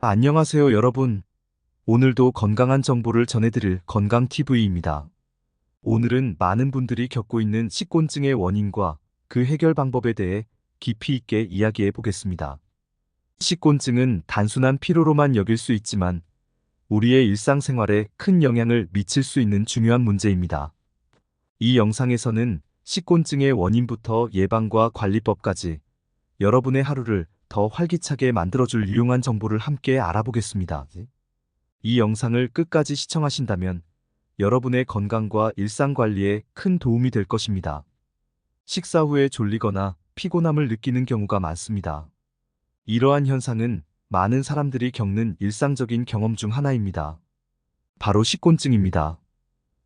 안녕하세요, 여러분. 오늘도 건강한 정보를 전해드릴 건강TV입니다. 오늘은 많은 분들이 겪고 있는 식곤증의 원인과 그 해결 방법에 대해 깊이 있게 이야기해 보겠습니다. 식곤증은 단순한 피로로만 여길 수 있지만 우리의 일상생활에 큰 영향을 미칠 수 있는 중요한 문제입니다. 이 영상에서는 식곤증의 원인부터 예방과 관리법까지 여러분의 하루를 더 활기차게 만들어줄 유용한 정보를 함께 알아보겠습니다. 이 영상을 끝까지 시청하신다면 여러분의 건강과 일상 관리에 큰 도움이 될 것입니다. 식사 후에 졸리거나 피곤함을 느끼는 경우가 많습니다. 이러한 현상은 많은 사람들이 겪는 일상적인 경험 중 하나입니다. 바로 식곤증입니다.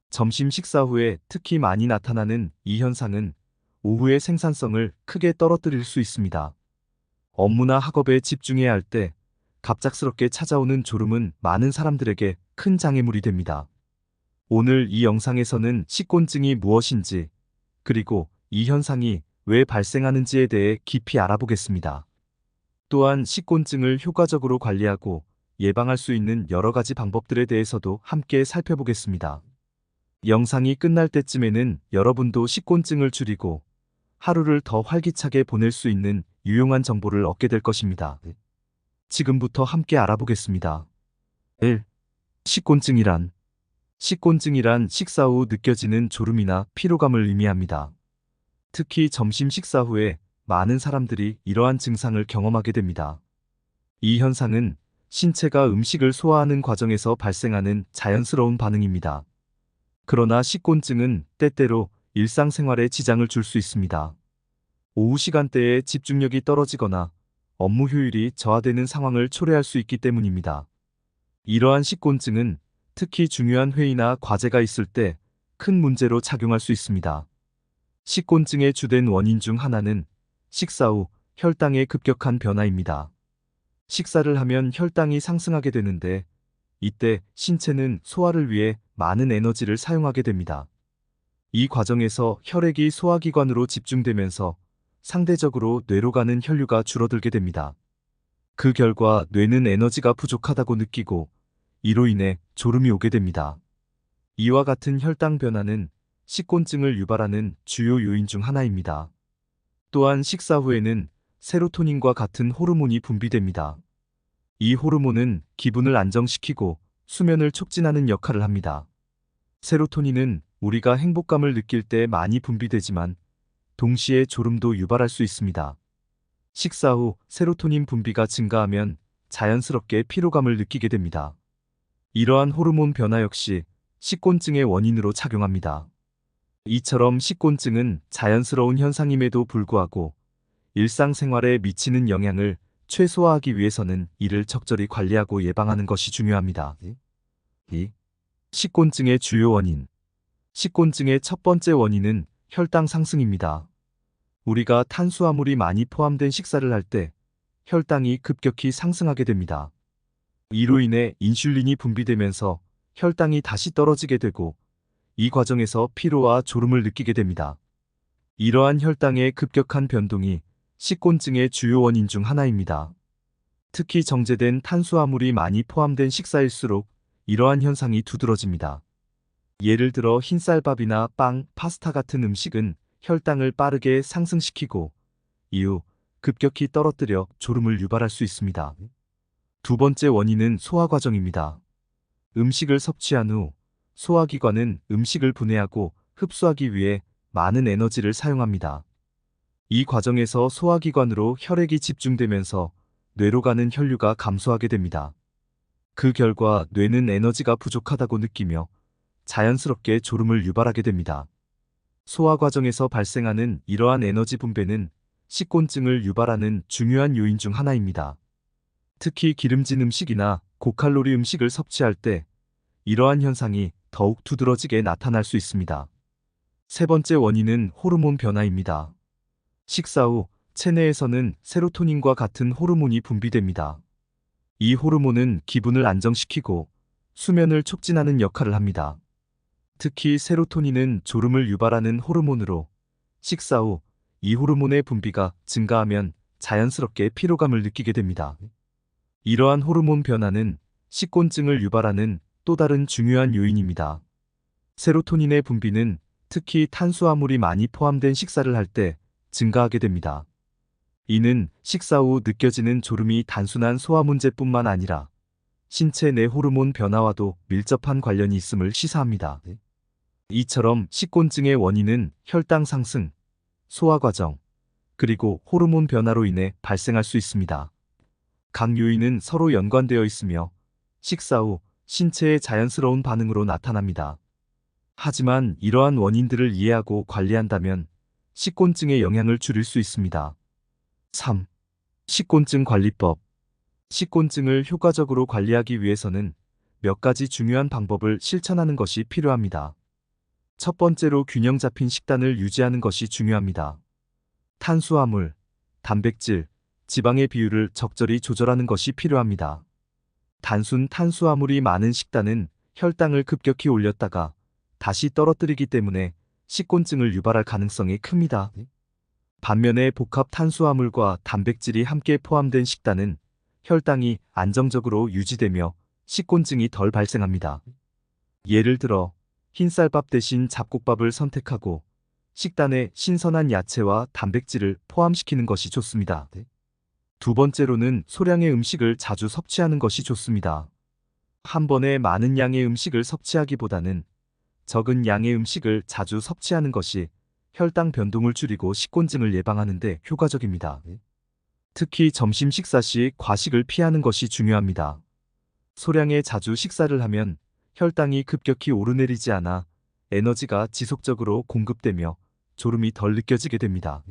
점심 식사 후에 특히 많이 나타나는 이 현상은 오후의 생산성을 크게 떨어뜨릴 수 있습니다. 업무나 학업에 집중해야 할 때 갑작스럽게 찾아오는 졸음은 많은 사람들에게 큰 장애물이 됩니다. 오늘 이 영상에서는 식곤증이 무엇인지, 그리고 이 현상이 왜 발생하는지에 대해 깊이 알아보겠습니다. 또한 식곤증을 효과적으로 관리하고 예방할 수 있는 여러 가지 방법들에 대해서도 함께 살펴보겠습니다. 영상이 끝날 때쯤에는 여러분도 식곤증을 줄이고 하루를 더 활기차게 보낼 수 있는 유용한 정보를 얻게 될 것입니다. 지금부터 함께 알아보겠습니다. 1. 식곤증이란 식사 후 느껴지는 졸음이나 피로감을 의미합니다. 특히 점심 식사 후에 많은 사람들이 이러한 증상을 경험하게 됩니다. 이 현상은 신체가 음식을 소화하는 과정에서 발생하는 자연스러운 반응입니다. 그러나 식곤증은 때때로 일상생활에 지장을 줄 수 있습니다. 오후 시간대에 집중력이 떨어지거나 업무 효율이 저하되는 상황을 초래할 수 있기 때문입니다. 이러한 식곤증은 특히 중요한 회의나 과제가 있을 때 큰 문제로 작용할 수 있습니다. 식곤증의 주된 원인 중 하나는 식사 후 혈당의 급격한 변화입니다. 식사를 하면 혈당이 상승하게 되는데 이때 신체는 소화를 위해 많은 에너지를 사용하게 됩니다. 이 과정에서 혈액이 소화기관으로 집중되면서 상대적으로 뇌로 가는 혈류가 줄어들게 됩니다. 그 결과 뇌는 에너지가 부족하다고 느끼고 이로 인해 졸음이 오게 됩니다. 이와 같은 혈당 변화는 식곤증을 유발하는 주요 요인 중 하나입니다. 또한 식사 후에는 세로토닌과 같은 호르몬이 분비됩니다. 이 호르몬은 기분을 안정시키고 수면을 촉진하는 역할을 합니다. 세로토닌은 우리가 행복감을 느낄 때 많이 분비되지만 동시에 졸음도 유발할 수 있습니다. 식사 후 세로토닌 분비가 증가하면 자연스럽게 피로감을 느끼게 됩니다. 이러한 호르몬 변화 역시 식곤증의 원인으로 작용합니다. 이처럼 식곤증은 자연스러운 현상임에도 불구하고 일상생활에 미치는 영향을 최소화하기 위해서는 이를 적절히 관리하고 예방하는 것이 중요합니다. 2. 식곤증의 주요 원인. 식곤증의 첫 번째 원인은 혈당 상승입니다. 우리가 탄수화물이 많이 포함된 식사를 할 때 혈당이 급격히 상승하게 됩니다. 이로 인해 인슐린이 분비되면서 혈당이 다시 떨어지게 되고 이 과정에서 피로와 졸음을 느끼게 됩니다. 이러한 혈당의 급격한 변동이 식곤증의 주요 원인 중 하나입니다. 특히 정제된 탄수화물이 많이 포함된 식사일수록 이러한 현상이 두드러집니다. 예를 들어 흰쌀밥이나 빵, 파스타 같은 음식은 혈당을 빠르게 상승시키고 이후 급격히 떨어뜨려 졸음을 유발할 수 있습니다. 두 번째 원인은 소화 과정입니다. 음식을 섭취한 후 소화기관은 음식을 분해하고 흡수하기 위해 많은 에너지를 사용합니다. 이 과정에서 소화기관으로 혈액이 집중되면서 뇌로 가는 혈류가 감소하게 됩니다. 그 결과 뇌는 에너지가 부족하다고 느끼며 자연스럽게 졸음을 유발하게 됩니다. 소화 과정에서 발생하는 이러한 에너지 분배는 식곤증을 유발하는 중요한 요인 중 하나입니다. 특히 기름진 음식이나 고칼로리 음식을 섭취할 때 이러한 현상이 더욱 두드러지게 나타날 수 있습니다. 세 번째 원인은 호르몬 변화입니다. 식사 후 체내에서는 세로토닌과 같은 호르몬이 분비됩니다. 이 호르몬은 기분을 안정시키고 수면을 촉진하는 역할을 합니다. 특히 세로토닌은 졸음을 유발하는 호르몬으로 식사 후 이 호르몬의 분비가 증가하면 자연스럽게 피로감을 느끼게 됩니다. 이러한 호르몬 변화는 식곤증을 유발하는 또 다른 중요한 요인입니다. 세로토닌의 분비는 특히 탄수화물이 많이 포함된 식사를 할 때 증가하게 됩니다. 이는 식사 후 느껴지는 졸음이 단순한 소화 문제뿐만 아니라 신체 내 호르몬 변화와도 밀접한 관련이 있음을 시사합니다. 이처럼 식곤증의 원인은 혈당 상승, 소화 과정, 그리고 호르몬 변화로 인해 발생할 수 있습니다. 각 요인은 서로 연관되어 있으며 식사 후 신체의 자연스러운 반응으로 나타납니다. 하지만 이러한 원인들을 이해하고 관리한다면 식곤증의 영향을 줄일 수 있습니다. 3. 식곤증 관리법. 식곤증을 효과적으로 관리하기 위해서는 몇 가지 중요한 방법을 실천하는 것이 필요합니다. 첫 번째로 균형 잡힌 식단을 유지하는 것이 중요합니다. 탄수화물, 단백질, 지방의 비율을 적절히 조절하는 것이 필요합니다. 단순 탄수화물이 많은 식단은 혈당을 급격히 올렸다가 다시 떨어뜨리기 때문에 식곤증을 유발할 가능성이 큽니다. 반면에 복합 탄수화물과 단백질이 함께 포함된 식단은 혈당이 안정적으로 유지되며 식곤증이 덜 발생합니다. 예를 들어 흰쌀밥 대신 잡곡밥을 선택하고 식단에 신선한 야채와 단백질을 포함시키는 것이 좋습니다. 두 번째로는 소량의 음식을 자주 섭취하는 것이 좋습니다. 한 번에 많은 양의 음식을 섭취하기보다는 적은 양의 음식을 자주 섭취하는 것이 혈당 변동을 줄이고 식곤증을 예방하는 데 효과적입니다. 특히 점심 식사 시 과식을 피하는 것이 중요합니다. 소량의 자주 식사를 하면 혈당이 급격히 오르내리지 않아 에너지가 지속적으로 공급되며 졸음이 덜 느껴지게 됩니다.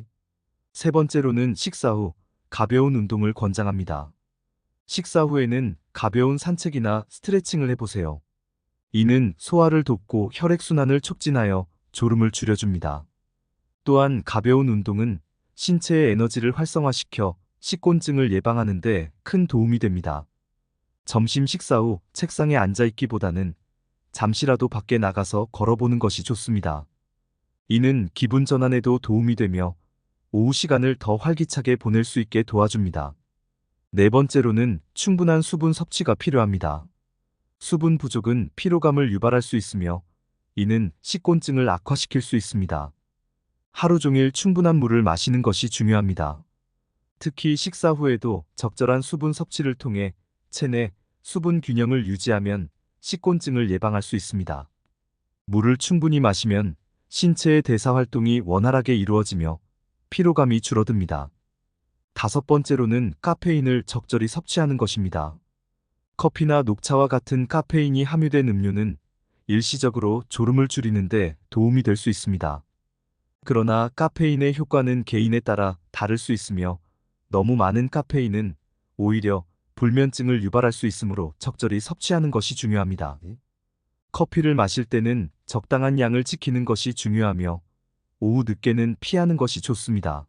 세 번째로는 식사 후 가벼운 운동을 권장합니다. 식사 후에는 가벼운 산책이나 스트레칭을 해보세요. 이는 소화를 돕고 혈액순환을 촉진하여 졸음을 줄여줍니다. 또한 가벼운 운동은 신체의 에너지를 활성화시켜 식곤증을 예방하는 데 큰 도움이 됩니다. 점심 식사 후 책상에 앉아있기보다는 잠시라도 밖에 나가서 걸어보는 것이 좋습니다. 이는 기분 전환에도 도움이 되며 오후 시간을 더 활기차게 보낼 수 있게 도와줍니다. 네 번째로는 충분한 수분 섭취가 필요합니다. 수분 부족은 피로감을 유발할 수 있으며 이는 식곤증을 악화시킬 수 있습니다. 하루 종일 충분한 물을 마시는 것이 중요합니다. 특히 식사 후에도 적절한 수분 섭취를 통해 체내 수분 균형을 유지하면 식곤증을 예방할 수 있습니다. 물을 충분히 마시면 신체의 대사 활동이 원활하게 이루어지며 피로감이 줄어듭니다. 다섯 번째로는 카페인을 적절히 섭취하는 것입니다. 커피나 녹차와 같은 카페인이 함유된 음료는 일시적으로 졸음을 줄이는데 도움이 될 수 있습니다. 그러나 카페인의 효과는 개인에 따라 다를 수 있으며 너무 많은 카페인은 오히려 불면증을 유발할 수 있으므로 적절히 섭취하는 것이 중요합니다. 커피를 마실 때는 적당한 양을 지키는 것이 중요하며 오후 늦게는 피하는 것이 좋습니다.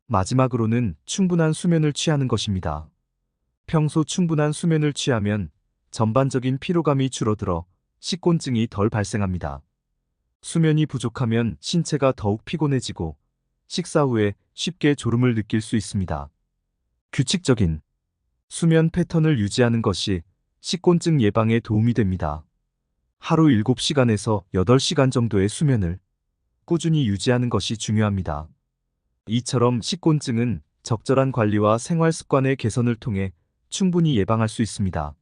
마지막으로는 충분한 수면을 취하는 것입니다. 평소 충분한 수면을 취하면 전반적인 피로감이 줄어들어 식곤증이 덜 발생합니다. 수면이 부족하면 신체가 더욱 피곤해지고 식사 후에 쉽게 졸음을 느낄 수 있습니다. 규칙적인 수면 패턴을 유지하는 것이 식곤증 예방에 도움이 됩니다. 하루 7시간에서 8시간 정도의 수면을 꾸준히 유지하는 것이 중요합니다. 이처럼 식곤증은 적절한 관리와 생활 습관의 개선을 통해 충분히 예방할 수 있습니다.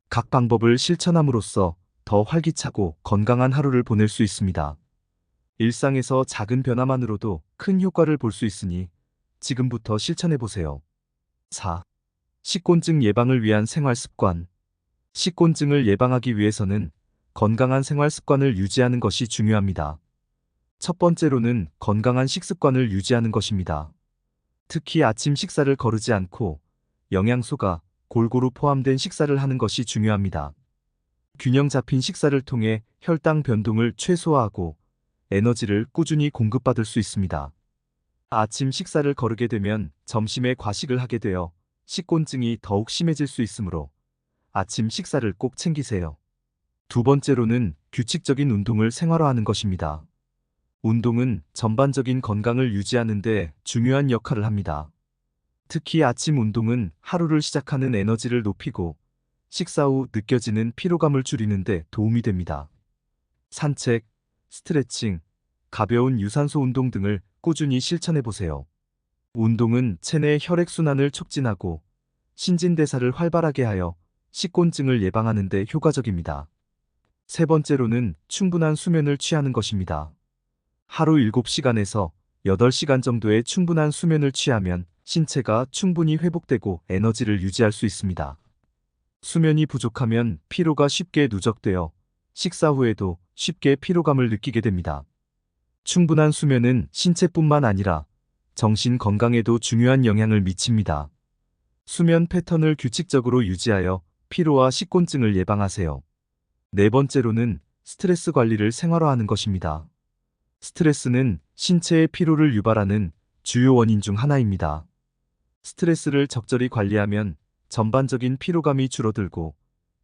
각 방법을 실천함으로써 더 활기차고 건강한 하루를 보낼 수 있습니다. 일상에서 작은 변화만으로도 큰 효과를 볼 수 있으니 지금부터 실천해 보세요. 4. 식곤증 예방을 위한 생활 습관. 식곤증을 예방하기 위해서는 건강한 생활 습관을 유지하는 것이 중요합니다. 첫 번째로는 건강한 식습관을 유지하는 것입니다. 특히 아침 식사를 거르지 않고 영양소가 골고루 포함된 식사를 하는 것이 중요합니다. 균형 잡힌 식사를 통해 혈당 변동을 최소화하고 에너지를 꾸준히 공급받을 수 있습니다. 아침 식사를 거르게 되면 점심에 과식을 하게 되어 식곤증이 더욱 심해질 수 있으므로 아침 식사를 꼭 챙기세요. 두 번째로는 규칙적인 운동을 생활화하는 것입니다. 운동은 전반적인 건강을 유지하는 데 중요한 역할을 합니다. 특히 아침 운동은 하루를 시작하는 에너지를 높이고 식사 후 느껴지는 피로감을 줄이는 데 도움이 됩니다. 산책, 스트레칭, 가벼운 유산소 운동 등을 꾸준히 실천해 보세요. 운동은 체내 혈액순환을 촉진하고 신진대사를 활발하게 하여 식곤증을 예방하는 데 효과적입니다. 세 번째로는 충분한 수면을 취하는 것입니다. 하루 7시간에서 8시간 정도의 충분한 수면을 취하면 신체가 충분히 회복되고 에너지를 유지할 수 있습니다. 수면이 부족하면 피로가 쉽게 누적되어 식사 후에도 쉽게 피로감을 느끼게 됩니다. 충분한 수면은 신체뿐만 아니라 정신 건강에도 중요한 영향을 미칩니다. 수면 패턴을 규칙적으로 유지하여 피로와 식곤증을 예방하세요. 네 번째로는 스트레스 관리를 생활화하는 것입니다. 스트레스는 신체의 피로를 유발하는 주요 원인 중 하나입니다. 스트레스를 적절히 관리하면 전반적인 피로감이 줄어들고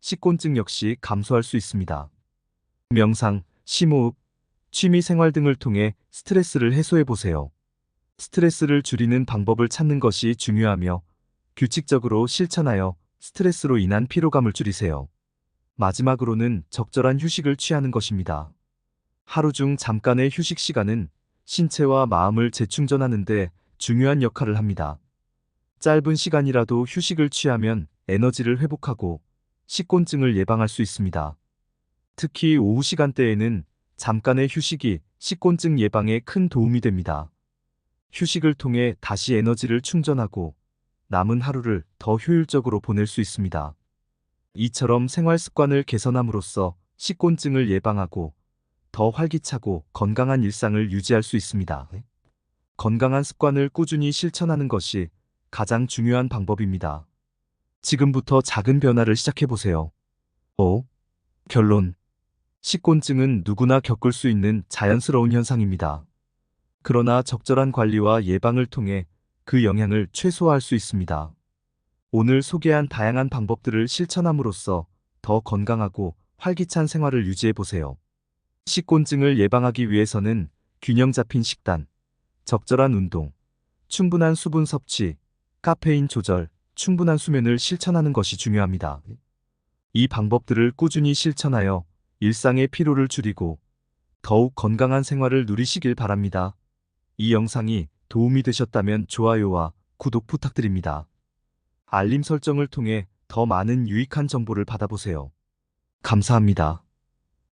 식곤증 역시 감소할 수 있습니다. 명상, 심호흡, 취미 생활 등을 통해 스트레스를 해소해 보세요. 스트레스를 줄이는 방법을 찾는 것이 중요하며 규칙적으로 실천하여 스트레스로 인한 피로감을 줄이세요. 마지막으로는 적절한 휴식을 취하는 것입니다. 하루 중 잠깐의 휴식 시간은 신체와 마음을 재충전하는 데 중요한 역할을 합니다. 짧은 시간이라도 휴식을 취하면 에너지를 회복하고 식곤증을 예방할 수 있습니다. 특히 오후 시간대에는 잠깐의 휴식이 식곤증 예방에 큰 도움이 됩니다. 휴식을 통해 다시 에너지를 충전하고 남은 하루를 더 효율적으로 보낼 수 있습니다. 이처럼 생활 습관을 개선함으로써 식곤증을 예방하고 더 활기차고 건강한 일상을 유지할 수 있습니다. 건강한 습관을 꾸준히 실천하는 것이 가장 중요한 방법입니다. 지금부터 작은 변화를 시작해 보세요. 5. 결론. 식곤증은 누구나 겪을 수 있는 자연스러운 현상입니다. 그러나 적절한 관리와 예방을 통해 그 영향을 최소화할 수 있습니다. 오늘 소개한 다양한 방법들을 실천함으로써 더 건강하고 활기찬 생활을 유지해 보세요. 식곤증을 예방하기 위해서는 균형 잡힌 식단, 적절한 운동, 충분한 수분 섭취, 카페인 조절, 충분한 수면을 실천하는 것이 중요합니다. 이 방법들을 꾸준히 실천하여 일상의 피로를 줄이고 더욱 건강한 생활을 누리시길 바랍니다. 이 영상이 도움이 되셨다면 좋아요와 구독 부탁드립니다. 알림 설정을 통해 더 많은 유익한 정보를 받아보세요. 감사합니다.